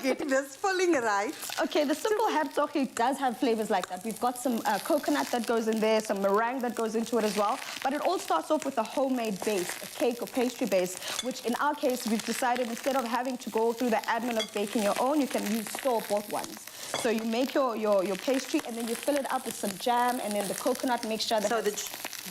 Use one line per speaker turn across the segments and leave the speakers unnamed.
getting this filling right.
Okay, the simple hertoggie does have flavors like that. We've got some coconut that goes in there, some meringue that goes into it as well. But it all starts off with a homemade base, a cake or pastry base, which in our case, we've decided instead of having to go through the admin of baking your own, you can use store-bought ones. So you make your pastry and then you fill it up with some jam and then the coconut mixture.
So the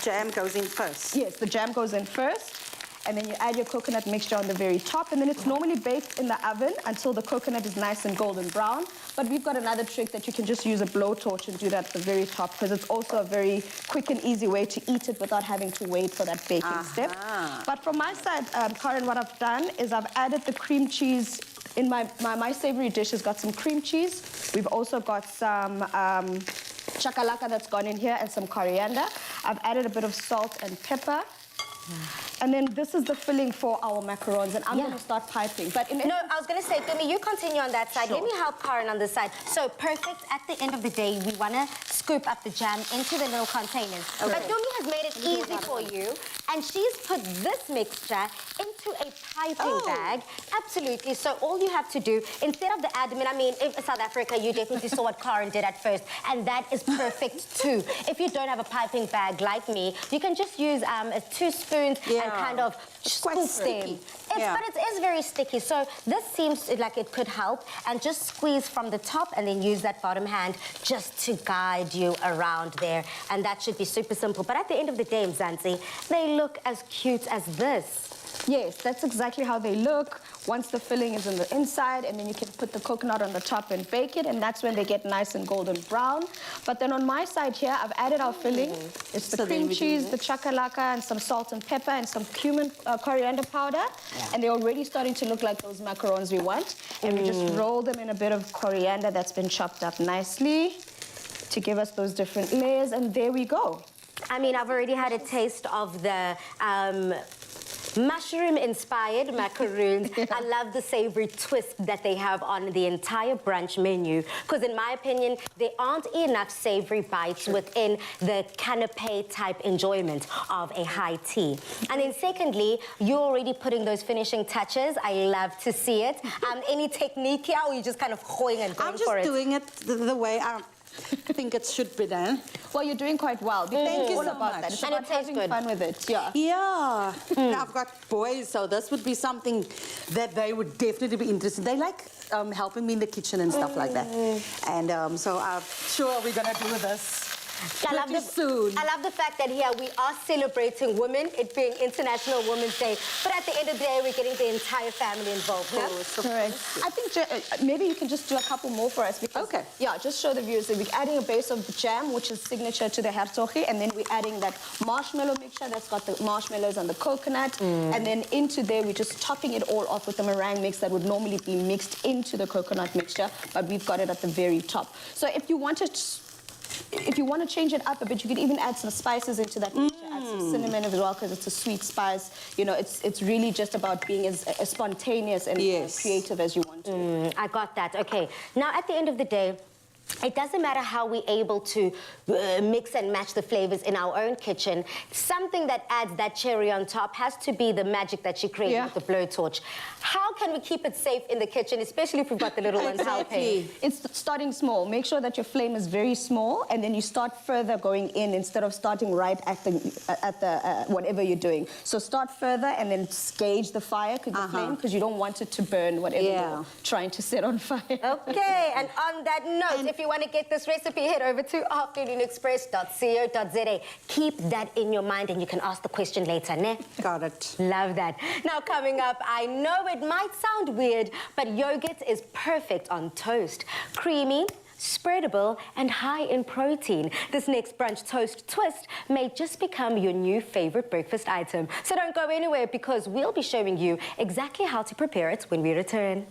jam goes in first?
Yes, the jam goes in first. And then you add your coconut mixture on the very top, and then it's normally baked in the oven until the coconut is nice and golden brown. But we've got another trick that you can just use a blowtorch and do that at the very top, because it's also a very quick and easy way to eat it without having to wait for that baking step. But from my side, Karin, what I've done is I've added the cream cheese. In my savory dish has got some cream cheese. We've also got some chakalaka that's gone in here and some coriander. I've added a bit of salt and pepper. And then this is the filling for our macarons, and I'm going to start piping. But
no, I was going to say, Femi, you continue on that side.
Sure.
Let me help Karin on this side. So, perfect. At the end of the day, we want to scoop up the jam into the little containers. Okay. But Femi has made it easy for you, and she's put this mixture into a piping bag. Absolutely. So, all you have to do, instead of the admin, I mean, in South Africa, you definitely saw what Karin did at first, and that is perfect too. If you don't have a piping bag like me, you can just use 2 spoons and kind of scoop them. But it is very sticky, so this seems like it could help. And just squeeze from the top and then use that bottom hand just to guide you around there. And that should be super simple. But at the end of the day, Mzansi, they look as cute as this.
Yes, that's exactly how they look. Once the filling is in the inside, and then you can put the coconut on the top and bake it, and that's when they get nice and golden brown. But then on my side here, I've added our filling. It's the cream cheese, the chakalaka, and some salt and pepper, and some cumin, coriander powder. And they're already starting to look like those macarons we want. And we just roll them in a bit of coriander that's been chopped up nicely to give us those different layers, and there we go.
I mean, I've already had a taste of the mushroom-inspired macaroons. I love the savory twist that they have on the entire brunch menu, because in my opinion, there aren't enough savory bites within the canapé-type enjoyment of a high tea. And then secondly, you're already putting those finishing touches. I love to see it. Any technique here, or you just kind of going and going for it?
I'm just doing it the way I think it should be done.
Well, you're doing quite well.
Thank you so much.
That. It's about having fun with it.
I've got boys, so this would be something that they would definitely be interested. They like helping me in the kitchen and stuff like that. And so I'm sure we're going to do this. I love
the fact that here we are celebrating women, it being International Women's Day, but at the end of the day, we're getting the entire family involved.
Correct. I think maybe you can just do a couple more for us. Because, just show the viewers that we're adding a base of the jam, which is signature to the hertoggie, and then we're adding that marshmallow mixture that's got the marshmallows and the coconut, and then into there, we're just topping it all off with the meringue mix that would normally be mixed into the coconut mixture, but we've got it at the very top. So if you want to change it up a bit, you could even add some spices into that mixture. Add some cinnamon as well, because it's a sweet spice. You know, it's really just about being as spontaneous and creative as you want to.
I got that. Okay. Now, at the end of the day, it doesn't matter how we're able to mix and match the flavors in our own kitchen. Something that adds that cherry on top has to be the magic that she created with the blowtorch. How can we keep it safe in the kitchen, especially if we've got the little ones helping?
It's starting small. Make sure that your flame is very small, and then you start further going in instead of starting right at the whatever you're doing. So start further and then gauge the fire, because you don't want it to burn whatever you're trying to set on fire.
Okay, and on that note, if you want to get this recipe, head over to afternoonexpress.co.za. Keep that in your mind, and you can ask the question later, ne?
Got it.
Love that. Now, coming up, I know it might sound weird, but yogurt is perfect on toast. Creamy, spreadable, and high in protein. This next brunch toast twist may just become your new favorite breakfast item. So don't go anywhere, because we'll be showing you exactly how to prepare it when we return.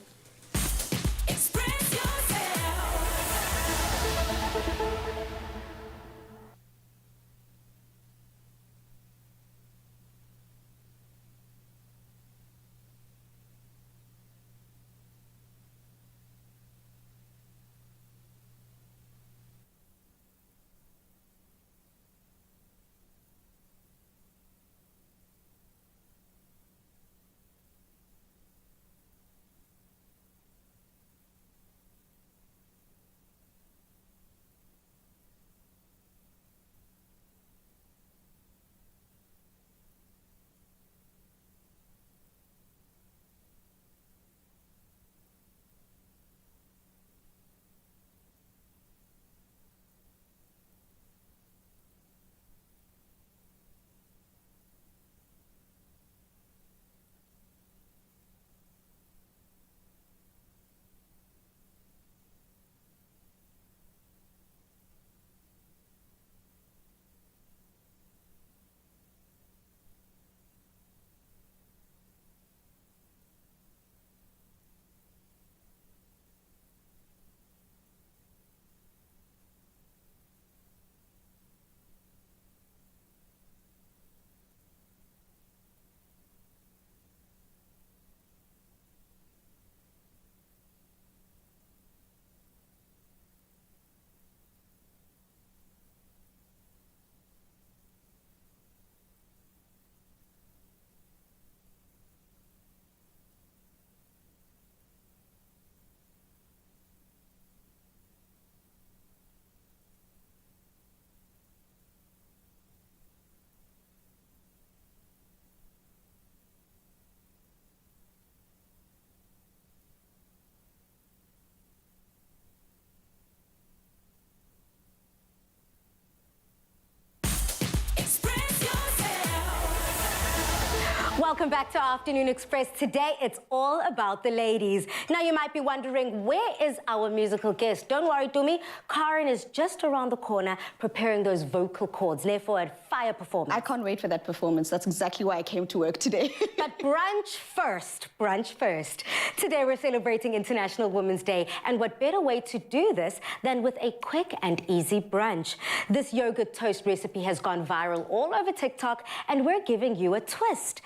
Welcome back to Afternoon Express. Today, it's all about the ladies. Now, you might be wondering, where is our musical guest? Don't worry, Dumi. Karin is just around the corner preparing those vocal cords, therefore a fire performance.
I can't wait for that performance. That's exactly why I came to work today.
But brunch first, brunch first. Today, we're celebrating International Women's Day, and what better way to do this than with a quick and easy brunch. This yogurt toast recipe has gone viral all over TikTok, and we're giving you a twist.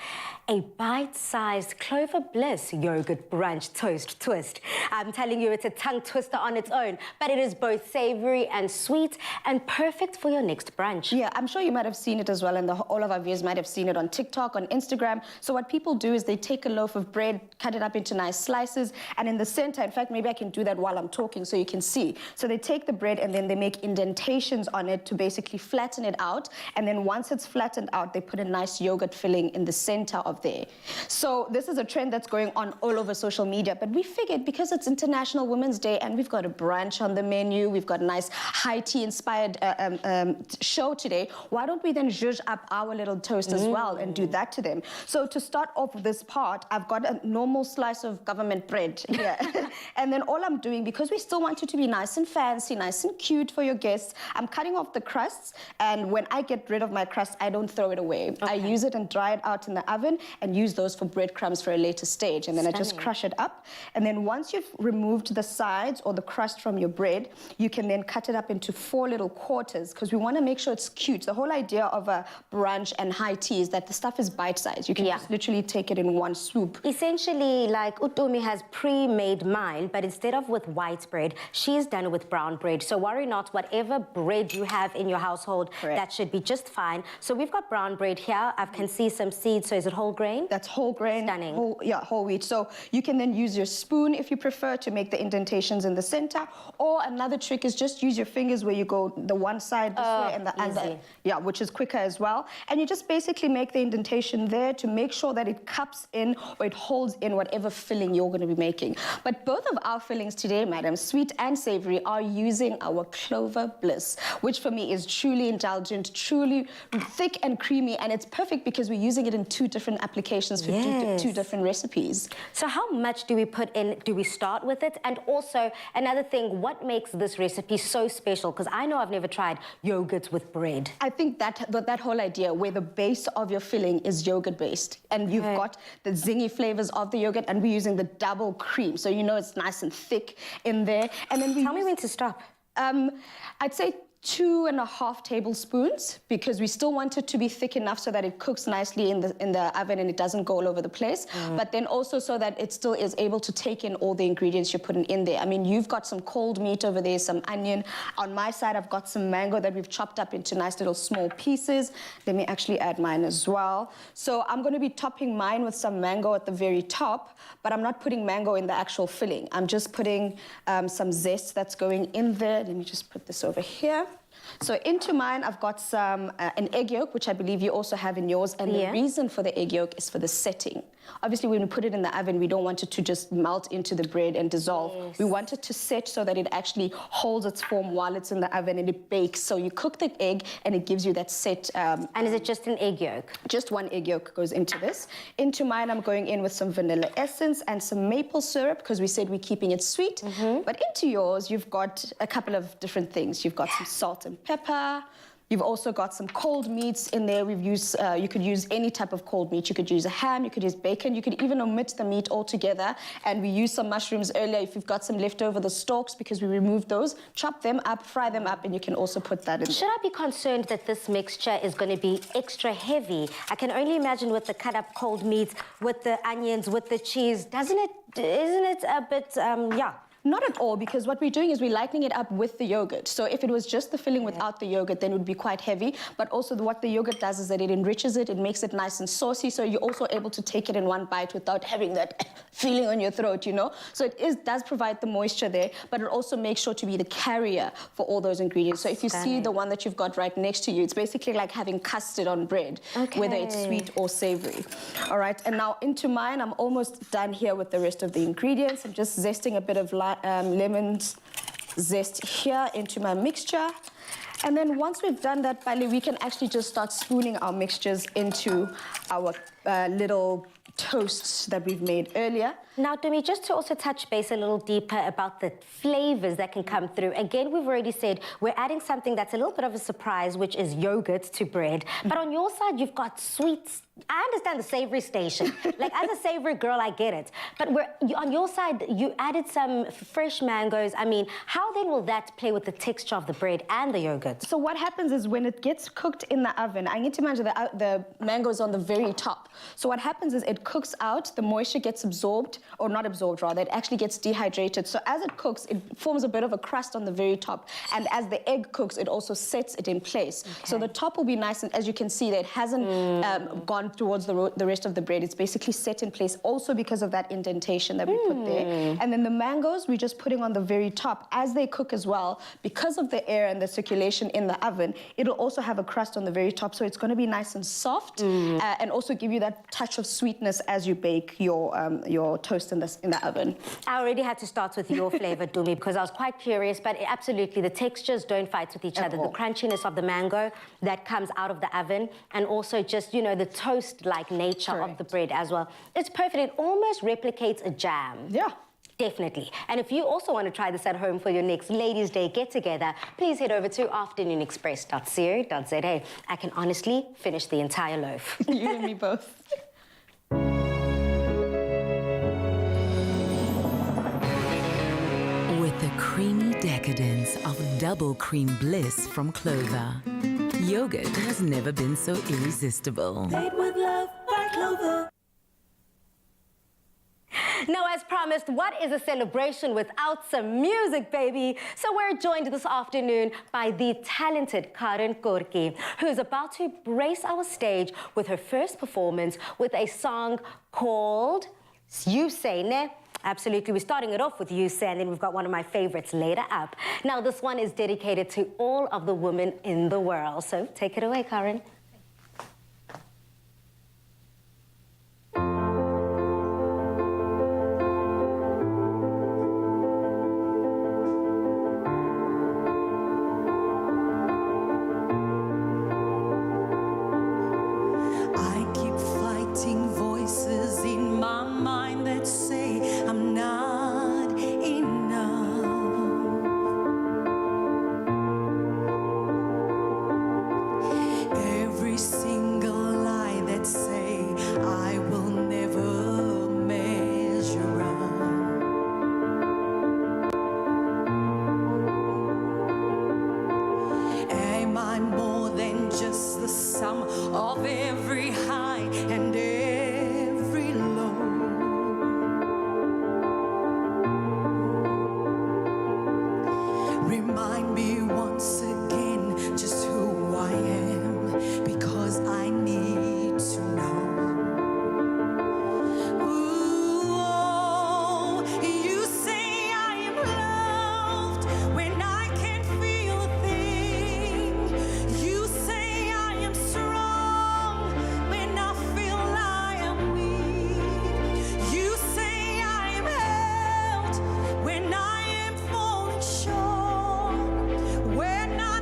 A bite-sized Clover Bliss yogurt brunch toast twist. I'm telling you, it's a tongue twister on its own, but it is both savory and sweet and perfect for your next brunch.
Yeah, I'm sure you might have seen it as well, and all of our viewers might have seen it on TikTok, on Instagram. So what people do is they take a loaf of bread, cut it up into nice slices, and in the center, in fact, maybe I can do that while I'm talking so you can see. So they take the bread and then they make indentations on it to basically flatten it out, and then once it's flattened out, they put a nice yogurt filling in the center of there. So this is a trend that's going on all over social media, but we figured because it's International Women's Day and we've got a brunch on the menu, we've got a nice high tea inspired show today, why don't we then zhuzh up our little toast as well and do that to them? So to start off this part, I've got a normal slice of government bread here. And then all I'm doing, because we still want it to be nice and fancy, nice and cute for your guests, I'm cutting off the crusts, and when I get rid of my crust, I don't throw it away. Okay. I use it and dry it out in the oven and use those for breadcrumbs for a later stage, and then I just crush it up. And then once you've removed the sides or the crust from your bread, you can then cut it up into 4 little quarters, because we want to make sure it's cute. The whole idea of a brunch and high tea is that the stuff is bite-sized. You can just literally take it in one swoop.
Essentially, like Utumi has pre-made mine, but instead of with white bread, she's done it with brown bread. So worry not, whatever bread you have in your household, that should be just fine. So we've got brown bread here. I can see some seeds. So is it whole grain?
That's whole grain.
Stunning.
Whole wheat. So you can then use your spoon if you prefer to make the indentations in the center. Or another trick is just use your fingers where you go the one side this way and the other. Yeah, which is quicker as well. And you just basically make the indentation there to make sure that it cups in or it holds in whatever filling you're going to be making. But both of our fillings today, madam, sweet and savory, are using our Clover Bliss, which for me is truly indulgent, truly thick and creamy, and it's perfect because we're using it in 2 different applications for 2 different recipes.
So how much do we put in? Do we start with it? And also, another thing, what makes this recipe so special? Because I know I've never tried yogurt with bread.
I think that whole idea where the base of your filling is yogurt-based, and you've got the zingy flavors of the yogurt, and we're using the double cream, so you know it's nice and thick in there. And then
Tell me when to stop.
I'd say 2.5 tablespoons, because we still want it to be thick enough so that it cooks nicely in the oven and it doesn't go all over the place, but then also so that it still is able to take in all the ingredients you're putting in there. I mean, you've got some cold meat over there, some onion. On my side, I've got some mango that we've chopped up into nice little small pieces. Let me actually add mine as well. So I'm going to be topping mine with some mango at the very top, but I'm not putting mango in the actual filling. I'm just putting some zest that's going in there. Let me just put this over here. So into mine, I've got some an egg yolk, which I believe you also have in yours. And the reason for the egg yolk is for the setting. Obviously, when we put it in the oven, we don't want it to just melt into the bread and dissolve. We want it to set so that it actually holds its form while it's in the oven and it bakes. So you cook the egg and it gives you that set.
And is it just an egg yolk?
Just 1 egg yolk goes into this. Into mine, I'm going in with some vanilla essence and some maple syrup, because we said we're keeping it sweet. But into yours, you've got a couple of different things. You've got some salt and pepper. You've also got some cold meats in there. We've used, you could use any type of cold meat. You could use a ham, you could use bacon, you could even omit the meat altogether. And we used some mushrooms earlier if you've got some left over, the stalks, because we removed those. Chop them up, fry them up, and you can also put that in there.
Should I be concerned that this mixture is going to be extra heavy? I can only imagine with the cut up cold meats, with the onions, with the cheese. Isn't it a bit,
Not at all, because what we're doing is we're lightening it up with the yogurt. So if it was just the filling without the yogurt, then it would be quite heavy. But also what the yogurt does is that it enriches it, it makes it nice and saucy, so you're also able to take it in one bite without having that feeling on your throat, you know? So it does provide the moisture there, but it also makes sure to be the carrier for all those ingredients. So if you see the one that you've got right next to you, it's basically like having custard on bread, whether it's sweet or savory. All right, and now into mine, I'm almost done here with the rest of the ingredients. I'm just zesting a bit of lemon zest here into my mixture. And then once we've done that, Bali, we can actually just start spooning our mixtures into our little toasts that we've made earlier.
Now, Dumi, just to also touch base a little deeper about the flavors that can come through. Again, we've already said we're adding something that's a little bit of a surprise, which is yogurt to bread. But on your side, you've got sweets. I understand the savory station. Like, as a savory girl, I get it. But on your side, you added some fresh mangoes. I mean, how then will that play with the texture of the bread and the yogurt?
So what happens is when it gets cooked in the oven, I need to imagine the mangoes on the very top. So what happens is it cooks out, the moisture gets absorbed, or not absorbed rather, it actually gets dehydrated. So as it cooks, it forms a bit of a crust on the very top. And as the egg cooks, it also sets it in place. Okay. So the top will be nice, and as you can see, that it hasn't gone towards the rest of the bread. It's basically set in place also because of that indentation that we put there. And then the mangoes, we're just putting on the very top. As they cook as well, because of the air and the circulation in the oven, it'll also have a crust on the very top. So it's going to be nice and soft and also give you that touch of sweetness as you bake your toast in the oven.
I already had to start with your flavor, Dumi, because I was quite curious, but absolutely, the textures don't fight with each other. The crunchiness of the mango that comes out of the oven, and also just, you know, the toast-like nature of the bread as well. It's perfect. It almost replicates a jam.
Yeah.
Definitely. And if you also want to try this at home for your next Ladies' Day get-together, please head over to afternoonexpress.co.za. I can honestly finish the entire loaf.
You and me both.
With the creamy decadence of double cream bliss from Clover, yogurt has never been so irresistible.
Made with love by Clover.
Now, as promised, what is a celebration without some music, baby? So we're joined this afternoon by the talented Karin Kortjie, who is about to grace our stage with her first performance with a song called You Say Ne. Absolutely, we're starting it off with You Say, and then we've got one of my favorites later up. Now, this one is dedicated to all of the women in the world. So take it away, Karin.
When I am falling short, when I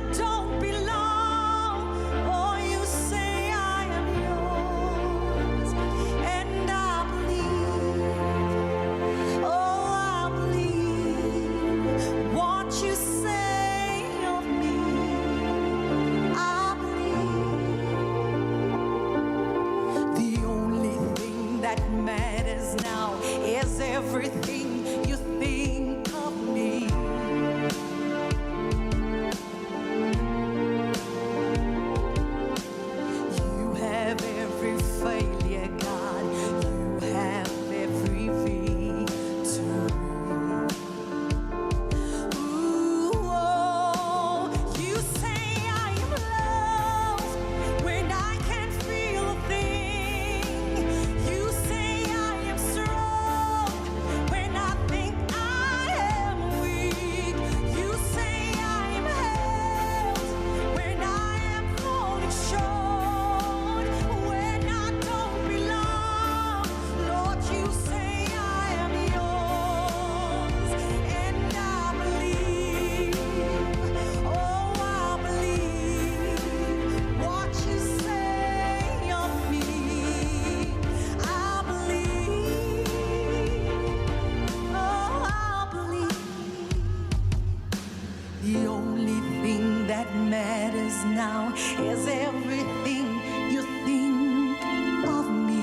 is now is everything you think of me.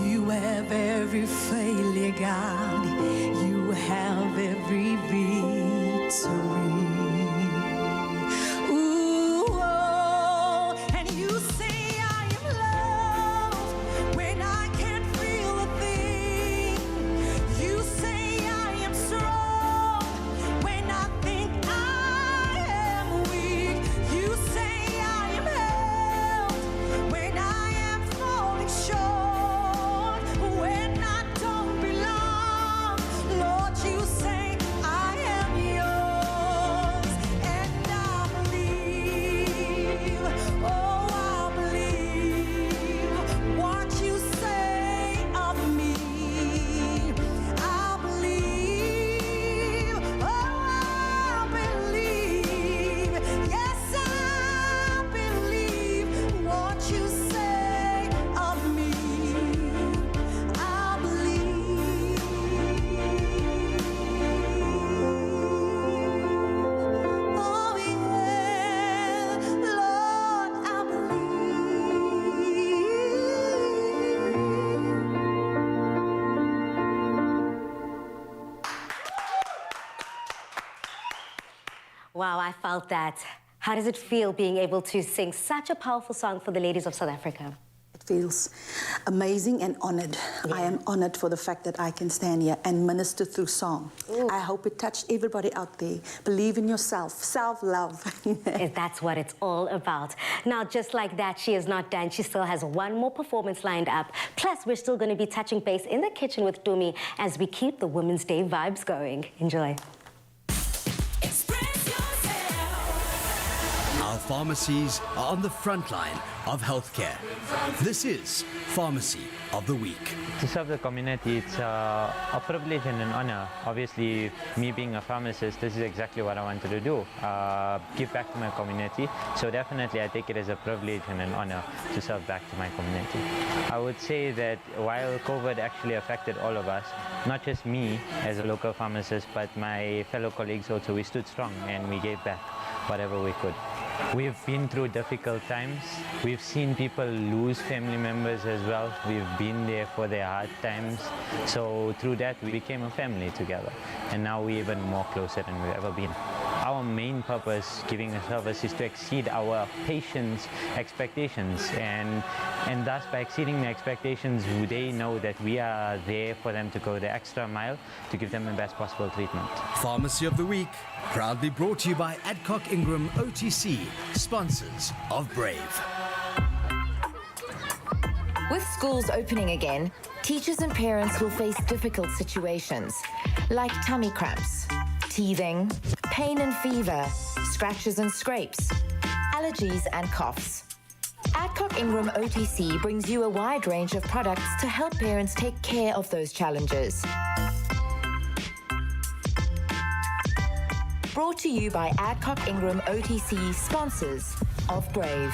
You have every failure, God. You have every victory. Ooh, oh, and you say I am loved when I can't feel a thing. You say I am strong when I think I am weak. You say I am held when I am falling short, when I don't belong. Lord, you say I am yours, and I believe, oh, I believe what you say of me. I believe, oh, I believe, yes, I believe what you say of me. I believe, oh yeah, Lord, I believe.
Wow, I felt that. How does it feel being able to sing such a powerful song for the ladies of South Africa?
It feels amazing and honored. I am honored for the fact that I can stand here and minister through song. I hope it touched everybody out there. Believe in yourself, self-love.
That's what it's all about. Now, just like that, she is not done. She still has one more performance lined up. Plus, we're still going to be touching base in the kitchen with Dumi as we keep the Women's Day vibes going. Enjoy.
Express yourself.
Our pharmacies are on the front line of healthcare. This is Pharmacy of the Week.
To serve the community, it's a privilege and an honor. Obviously, me being a pharmacist, this is exactly what I wanted to do, give back to my community. So definitely I take it as a privilege and an honor to serve back to my community. I would say that while COVID actually affected all of us, not just me as a local pharmacist, but my fellow colleagues also, we stood strong and we gave back whatever we could. We've been through difficult times. We've seen people lose family members as well. We've been there for their hard times. So through that, we became a family together. And now we're even more closer than we've ever been. Our main purpose, giving a service, is to exceed our patients' expectations. And thus, by exceeding their expectations, they know that we are there for them to go the extra mile to give them the best possible treatment.
Pharmacy of the Week, proudly brought to you by Adcock Ingram OTC, sponsors of Brave.
With schools opening again, teachers and parents will face difficult situations, like tummy cramps, teething, pain and fever, scratches and scrapes, allergies and coughs. Adcock Ingram OTC brings you a wide range of products to help parents take care of those challenges. Brought to you by Adcock Ingram OTC, sponsors of Brave.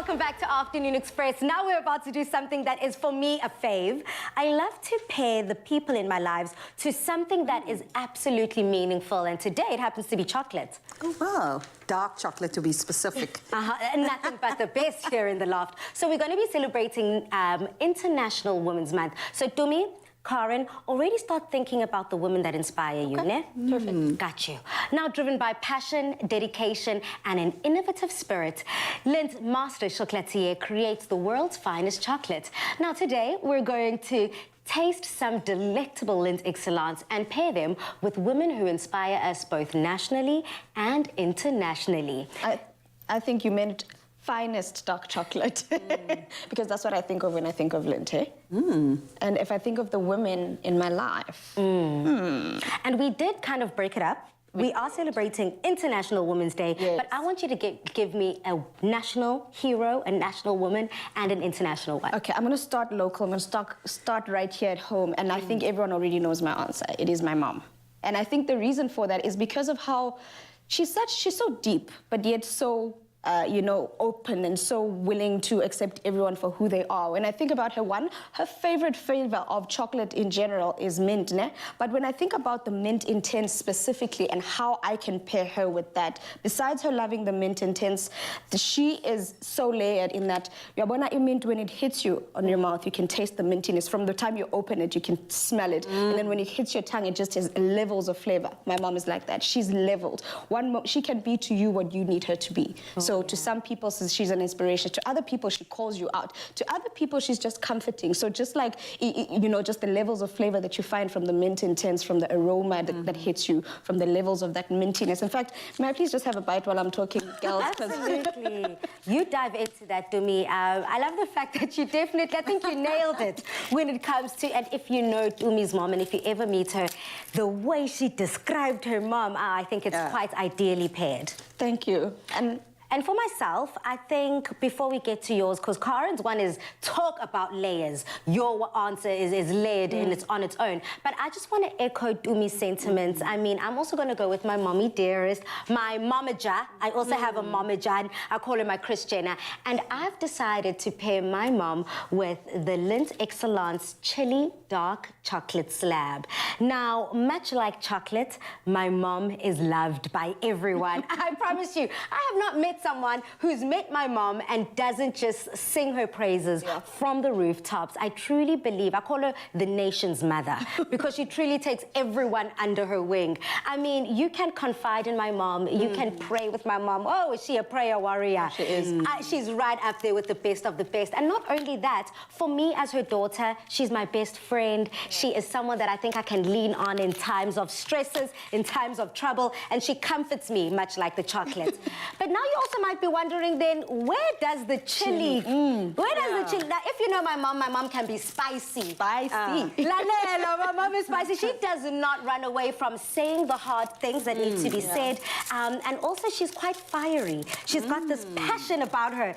welcome back to Afternoon Express. Now we're about to do something that is, for me, a fave. I love to pair the people in my lives to something that is absolutely meaningful, and today it happens to be chocolate.
Oh, wow. Dark chocolate, to be specific.
And nothing but the best here in the loft. So we're going to be celebrating International Women's Month. So, Dumi, Karin, already start thinking about the women that inspire you, ne?
Perfect.
Got you. Now, driven by passion, dedication, and an innovative spirit, Lindt Master Chocolatier creates the world's finest chocolate. Now, today, we're going to taste some delectable Lindt Excellence and pair them with women who inspire us both nationally and internationally.
I think you meant finest dark chocolate because that's what I think of when I think of Lindt. And if I think of the women in my life.
And we did kind of break it up. We are celebrating International Women's Day, but I want you to give me a national hero, a national woman, and an international one.
Okay, I'm going to start local. I'm going to start right here at home, and I think everyone already knows my answer. It is my mom. And I think the reason for that is because of how she's so deep, but yet so you know, open and so willing to accept everyone for who they are. When I think about her, her favorite flavor of chocolate in general is mint, ne? But when I think about the mint intense specifically and how I can pair her with that, besides her loving the mint intense, she is so layered in that yabona mint, when it hits you on your mouth, you can taste the mintiness. From the time you open it, you can smell it. And then when it hits your tongue, it just has levels of flavor. My mom is like that. She's leveled. She can be to you what you need her to be. So to some people, she's an inspiration. To other people, she calls you out. To other people, she's just comforting. So just like, you know, just the levels of flavor that you find from the mint intense, from the aroma that hits you, from the levels of that mintiness. In fact, may I please just have a bite while I'm talking, girls?
Absolutely. You dive into that, Dumi. I love the fact that you definitely, I think you nailed it when it comes to, and if you know Dumi's mom, and if you ever meet her, the way she described her mom, I think it's quite ideally paired.
Thank you.
And for myself, I think before we get to yours, because Karin's one is talk about layers. Your answer is layered and it's on its own. But I just want to echo Dumi's sentiments. I mean, I'm also going to go with my mommy dearest, my momager. I also have a momager, and I call her my Kris Jenner. And I've decided to pair my mom with the Lindt Excellence Chili Dark Chocolate Slab. Now, much like chocolate, my mom is loved by everyone. I promise you, I have not met someone who's met my mom and doesn't just sing her praises from the rooftops. I truly believe, I call her the nation's mother because she truly takes everyone under her wing. I mean, you can confide in my mom, you can pray with my mom. Oh, is she a prayer warrior?
She is.
She's right up there with the best of the best. And not only that, for me as her daughter, she's my best friend. She is someone that I think I can lean on in times of stresses, in times of trouble, and she comforts me much like the chocolate. But now you also might be wondering then, where does the chili, where does the chili, now if you know my mom can be spicy. My mom is spicy. She does not run away from saying the hard things that need to be said. And also she's quite fiery. She's got this passion about her.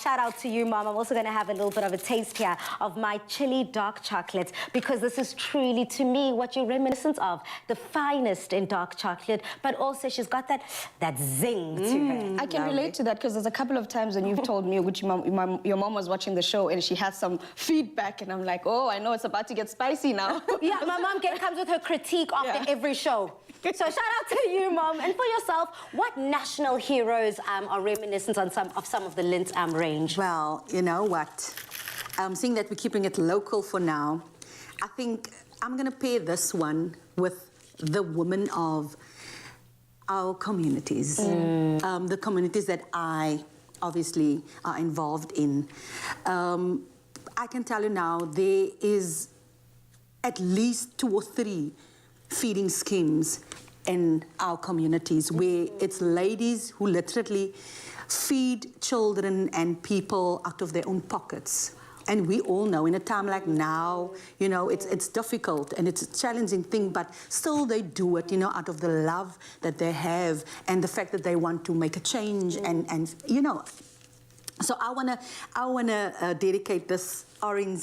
Shout out to you, Mom. I'm also going to have a little bit of a taste here of my chili dark chocolate because this is truly, to me, what you're reminiscent of, the finest in dark chocolate, but also she's got that zing to her.
I can relate to that because there's a couple of times when you've told me, which your mom was watching the show and she has some feedback and I'm like, oh, I know it's about to get spicy now.
Yeah, my mom comes with her critique after every show. So shout out to you, Mom. And for yourself, what national heroes are reminiscent on some of the Lindt range?
Well, you know what? Seeing that we're keeping it local for now, I think I'm going to pair this one with the women of our communities, the communities that I obviously are involved in. I can tell you now, there is at least 2 or 3 feeding schemes in our communities where it's ladies who literally feed children and people out of their own pockets. And we all know in a time like now, you know, it's difficult and it's a challenging thing, but still they do it, you know, out of the love that they have and the fact that they want to make a change and you know. So I wanna dedicate this orange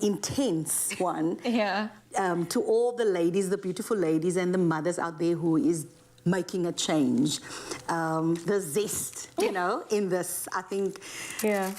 intense one to all the ladies, the beautiful ladies and the mothers out there who is making a change. The zest, you know, in this, I think.
Yeah.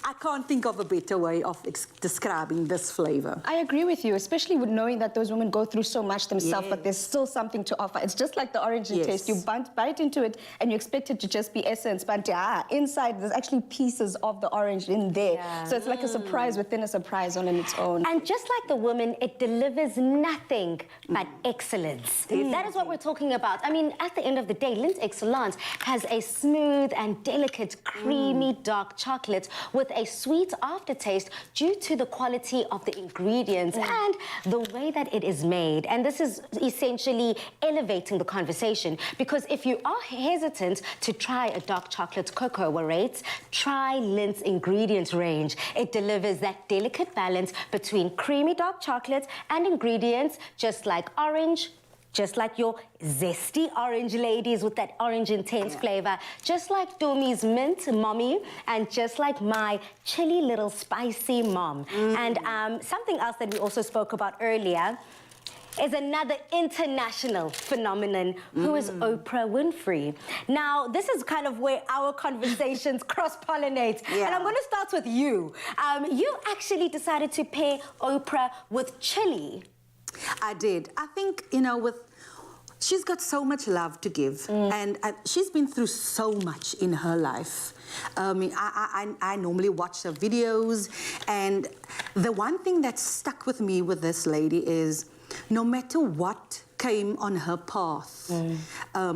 I can't think of a better way of describing this flavor.
I agree with you, especially with knowing that those women go through so much themselves, but there's still something to offer. It's just like the orange in taste. You bite into it and you expect it to just be essence, but inside there's actually pieces of the orange in there.
Yeah.
So it's like a surprise within a surprise on its own.
And just like the woman, it delivers nothing but excellence. That is what we're talking about. I mean, at the end of the day, Lindt Excellence has a smooth and delicate, creamy dark chocolate with a sweet aftertaste due to the quality of the ingredients and the way that it is made. And this is essentially elevating the conversation, because if you are hesitant to try a dark chocolate cocoa or rates, try Lindt's ingredients range. It delivers that delicate balance between creamy dark chocolate and ingredients just like orange, just like your zesty orange ladies with that orange intense flavor, just like Domi's mint mommy, and just like my chilly little spicy mom. And something else that we also spoke about earlier is another international phenomenon who is Oprah Winfrey. Now, this is kind of where our conversations cross-pollinate. And I'm going to start with you. You actually decided to pair Oprah with chili.
I did. I think, you know, she's got so much love to give, and she's been through so much in her life. I normally watch her videos, and the one thing that stuck with me with this lady is no matter what came on her path,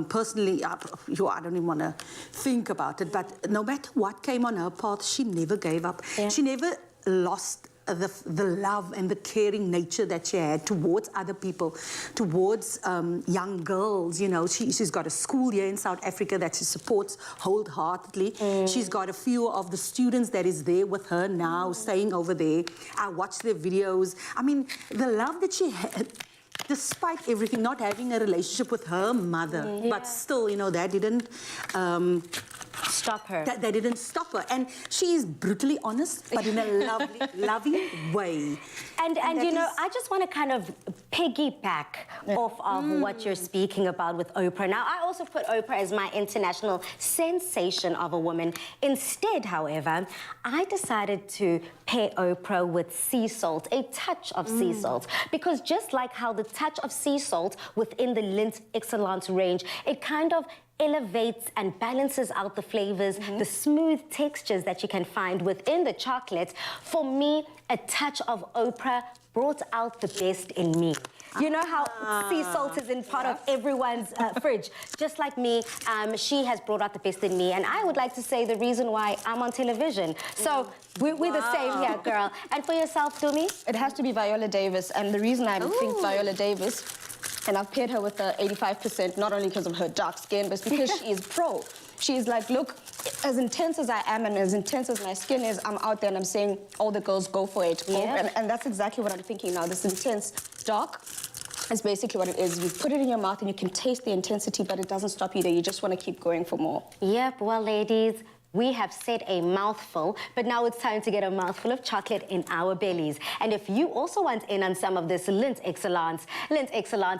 personally, I don't even want to think about it, but no matter what came on her path, she never gave up. She never lost the love and the caring nature that she had towards other people, towards young girls. You know, she's got a school here in South Africa that she supports wholeheartedly. She's got a few of the students that is there with her now, staying over there. I watch their videos. I mean, the love that she had, despite everything, not having a relationship with her mother, but still, you know, that didn't
stop her.
That didn't stop her. And she is brutally honest, but in a lovely, loving way.
And you know, I just want to kind of piggyback off of what you're speaking about with Oprah. Now, I also put Oprah as my international sensation of a woman. Instead, however, I decided to pair Oprah with sea salt, a touch of sea salt. Because just like how the touch of sea salt within the Lindt Excellence range, it kind of elevates and balances out the flavors, the smooth textures that you can find within the chocolate. For me, a touch of Oprah brought out the best in me. You know how sea salt is in part of everyone's fridge. Just like me, she has brought out the best in me. And I would like to say the reason why I'm on television. So we're the same here, girl. And for yourself, Dumi?
It has to be Viola Davis. And the reason I think Viola Davis, and I've paired her with the 85%, not only because of her dark skin, but because she is pro. She's like, look, as intense as I am and as intense as my skin is, I'm out there and I'm saying, all the girls go for it. And that's exactly what I'm thinking now. This intense dark is basically what it is. You put it in your mouth and you can taste the intensity, but it doesn't stop you there. You just want to keep going for more.
Yep, well, ladies, we have said a mouthful, but now it's time to get a mouthful of chocolate in our bellies. And if you also want in on some of this Lindt Excellence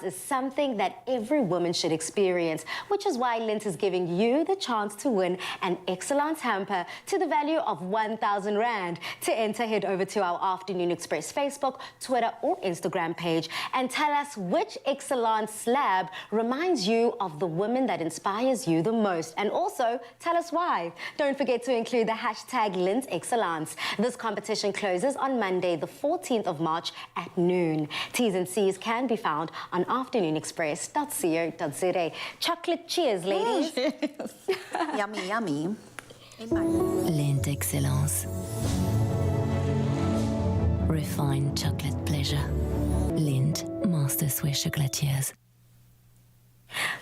is something that every woman should experience, which is why Lindt is giving you the chance to win an Excellence hamper to the value of 1,000 Rand. To enter, head over to our Afternoon Express Facebook, Twitter, or Instagram page and tell us which Excellence slab reminds you of the woman that inspires you the most. And also, tell us why. Don't forget to include the hashtag Lindt Excellence. This competition closes on Monday, the 14th of March at noon. T's and C's can be found on afternoonexpress.co.za. Chocolate cheers, ladies.
Yummy, yummy.
Lindt Excellence. Refined chocolate pleasure. Lindt Master Swiss Chocolatiers.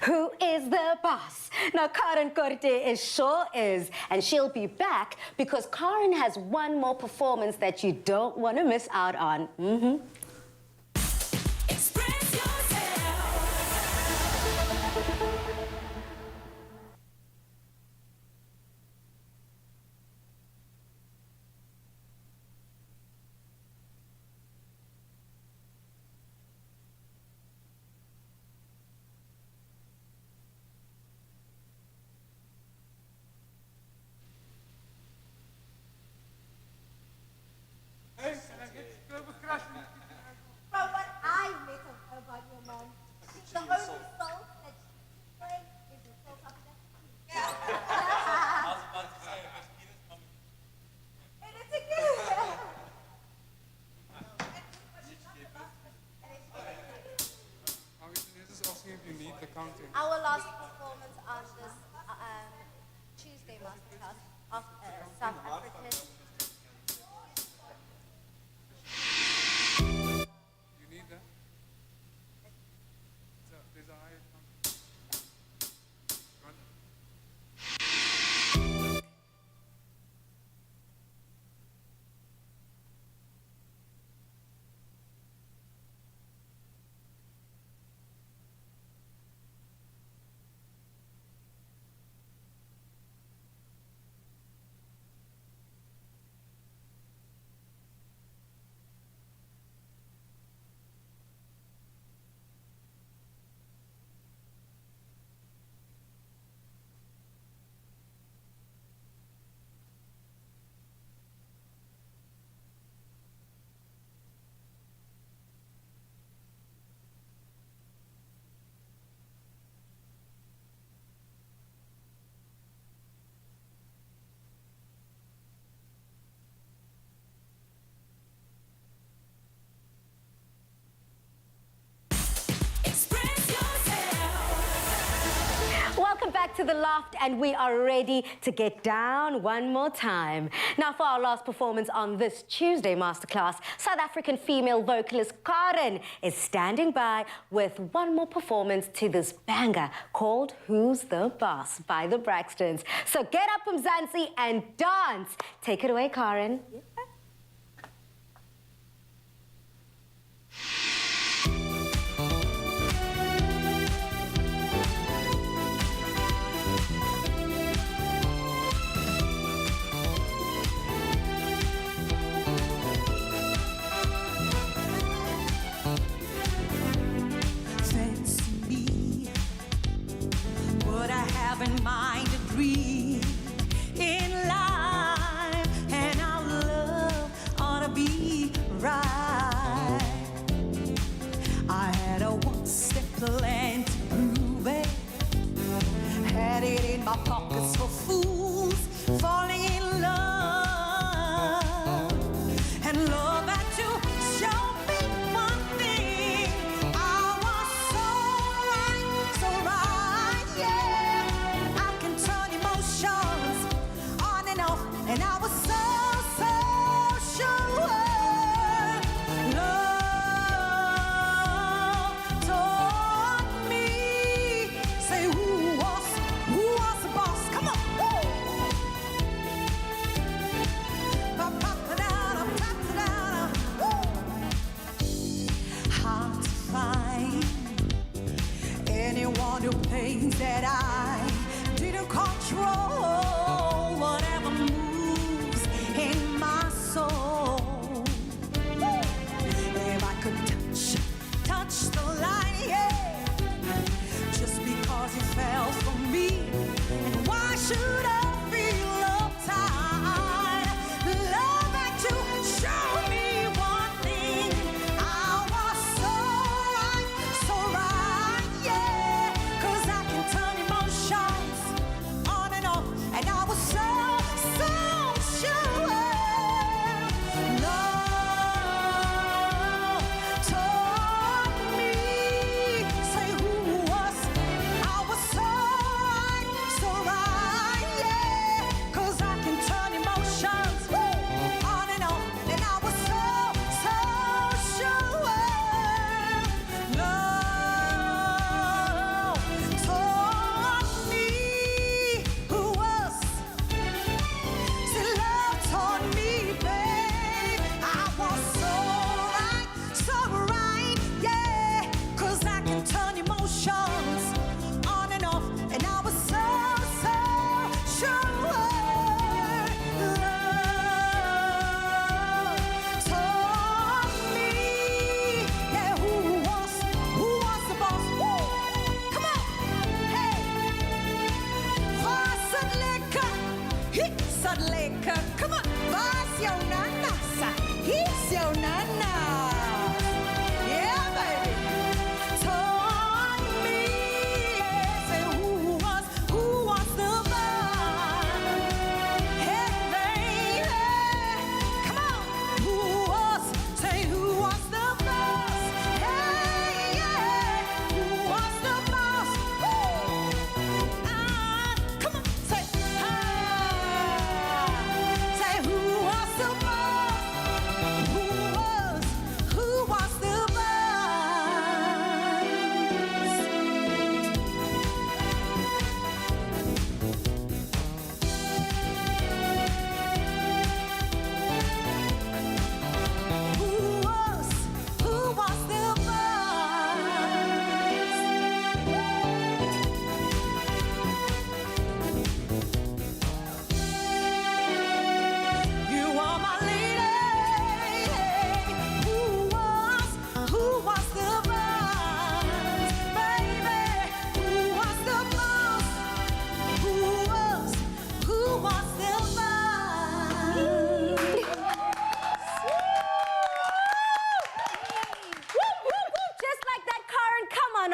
Who is the boss? Now, Karin Kortjie sure is. And she'll be back because Karin has one more performance that you don't want to miss out on.
Express yourself.
Our last performance on this Tuesday masterclass of South African.
You need that? There's a higher counting.
Welcome back to The Loft, and we are ready to get down one more time. Now, for our last performance on this Tuesday masterclass, South African female vocalist Karin is standing by with one more performance to this banger called Who's the Boss by the Braxtons. So get up, Mzansi, and dance. Take it away, Karin.
What I have in mind to dream in life, and our love ought to be right. I had a one-step plan to prove it, had it in my pockets for fools falling in love, and love had to show me one thing. I was so right, yeah. I can turn emotions on and off, and I was so sure. Love taught me, say who was the boss? Come on, woo! Hard to find anyone who thinks that I didn't control whatever moves in my soul. If I could touch the light, yeah, just because you fell for me, and why should I feel uptight? Love had to show me one thing. I was so right, yeah. 'Cause I can turn emotions on and off, and I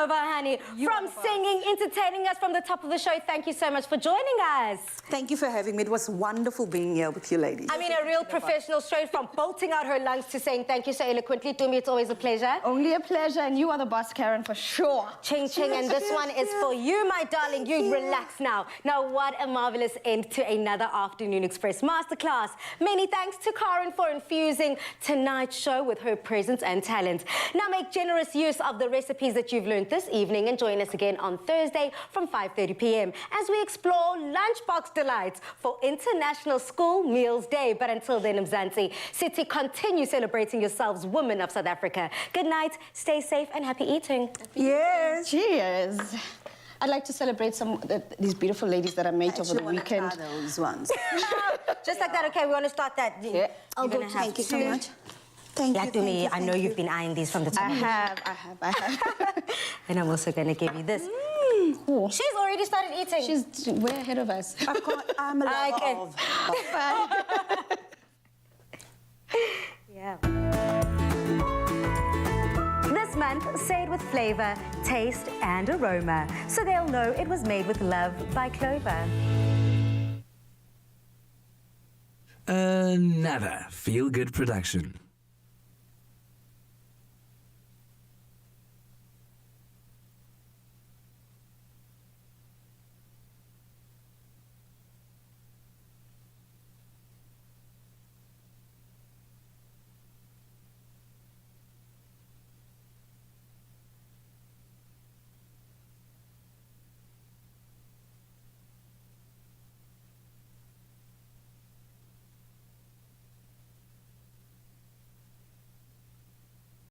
Over, honey. From singing, entertaining us from the top of the show, thank you so much for joining us.
Thank you for having me. It was wonderful being here with you ladies.
I mean, a real professional, straight from bolting out her lungs to saying thank you so eloquently. To me, it's always a pleasure.
Only a pleasure, and you are the boss, Karen, for sure.
Ching ching, and this one is for you, my darling. You relax now. Now, what a marvelous end to another Afternoon Express masterclass. Many thanks to Karin for infusing tonight's show with her presence and talent. Now, make generous use of the recipes that you've learned this evening and join us again on Thursday from 5:30 p.m. as we explore lunchbox delights for International School Meals Day. But until then, Mzansi, City, continue celebrating yourselves, women of South Africa. Good night, stay safe, and happy eating.
Yes. Cheers. I'd like to celebrate these beautiful ladies that I met over the weekend.
Those ones.
Just like that, okay, we want to start that.
Yeah.
I'll go.
Thank you so much. Thank
Like
you.
to me,
thank
I
you,
know
thank
you've
you.
been eyeing these from the top.
I have.
And I'm also going to give you this.
Cool.
She's already started eating.
She's way ahead of us.
I'm a lover
Okay.
of...
Yeah. This month, say it with flavor, taste, and aroma, so they'll know it was made with love by Clover.
Another feel-good production.